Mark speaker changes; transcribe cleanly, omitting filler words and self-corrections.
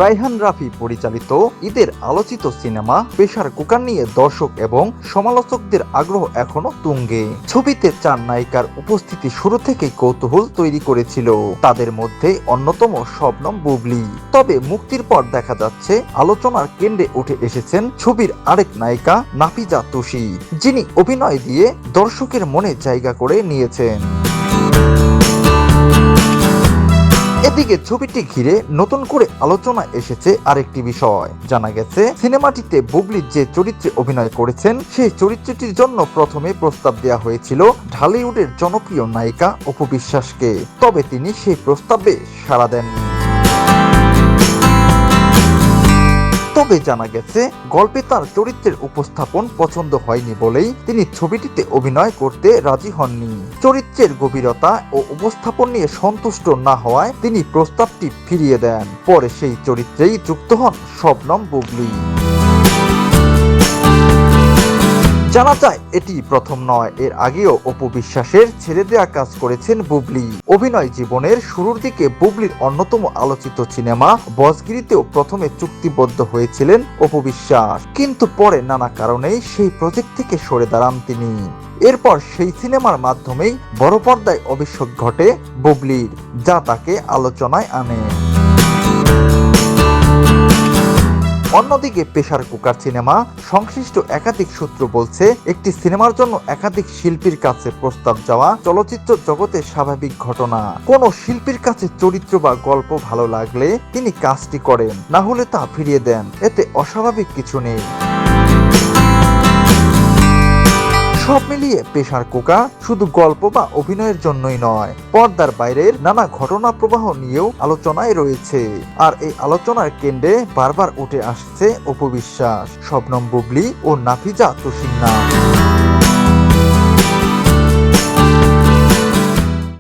Speaker 1: রায়হান রাফি পরিচালিত ঈদের আলোচিত সিনেমা প্রেসার কুকার নিয়ে দর্শক এবং সমালোচকদের আগ্রহ এখনো তুঙ্গে। ছবিতে 4 নায়িকার উপস্থিতি শুরু থেকেই কৌতূহল তৈরি করেছিল। তাদের মধ্যে অন্যতম শবনম বুবলি। তবে মুক্তির পর দেখা যাচ্ছে আলোচনার কেন্দ্রে উঠে এসেছেন ছবির আরেক নায়িকা নাফিজা তুষি, যিনি অভিনয় দিয়ে দর্শকের মনে জায়গা করে নিয়েছেন। এদিকে ছবিটি ঘিরে নতুন করে আলোচনা এসেছে আরেকটি বিষয়। জানা গেছে সিনেমাটিতে বুবলি যে চরিত্রে অভিনয় করেছেন সেই চরিত্রটির জন্য প্রথমে প্রস্তাব দেওয়া হয়েছিল ঢালিউডের জনপ্রিয় নায়িকা অপু বিশ্বাসকে। তবে তিনি সেই প্রস্তাবে সাড়া দেননি। তবে জানা গেছে গল্পে তার চরিত্রের উপস্থাপন পছন্দ হয়নি বলেই তিনি ছবিটিতে অভিনয় করতে রাজি হননি। চরিত্রের গভীরতা ও উপস্থাপন নিয়ে সন্তুষ্ট না হওয়ায় তিনি প্রস্তাবটি ফিরিয়ে দেন। পরে সেই চরিত্রেই যুক্ত হন শবনম বুবলি। জানা যায় এটি প্রথম নয়, এর আগেও অপু বিশ্বাসের ছেড়ে দেয়া কাজ করেছেন বুবলি। অভিনয় জীবনের শুরুর দিকে বুবলির অন্যতম আলোচিত সিনেমা বসগিরিতেও প্রথমে চুক্তিবদ্ধ হয়েছিলেন অপু বিশ্বাস, কিন্তু পরে নানা কারণেই সেই প্রজেক্ট থেকে সরে দাঁড়ান তিনি। এরপর সেই সিনেমার মাধ্যমেই বড় পর্দায় অভিষেক ঘটে বুবলির, যা তাকে আলোচনায় আনে। অন্যদিকে প্রেসার কুকার সিনেমা সংশ্লিষ্ট একাধিক সূত্র বলছে, একটি সিনেমার জন্য একাধিক শিল্পীর কাছে প্রস্তাব যাওয়া চলচ্চিত্র জগতে স্বাভাবিক ঘটনা। কোন শিল্পীর কাছে চরিত্র বা গল্প ভালো লাগলে তিনি কাজটি করেন, না হলে তা ফিরিয়ে দেন। এতে অস্বাভাবিক কিছু নেই। সব মিলিয়ে প্রেসার কুকার শুধু গল্প বা অভিনয়ের জন্যই নয়, পর্দার বাইরের নানা ঘটনা প্রবাহ নিয়েও আলোচনায় রয়েছে। আর এই আলোচনার কেন্দ্রে বারবার উঠে আসছে অপু বিশ্বাস, শবনম বুবলি ও নাফিজা তুষির নাম।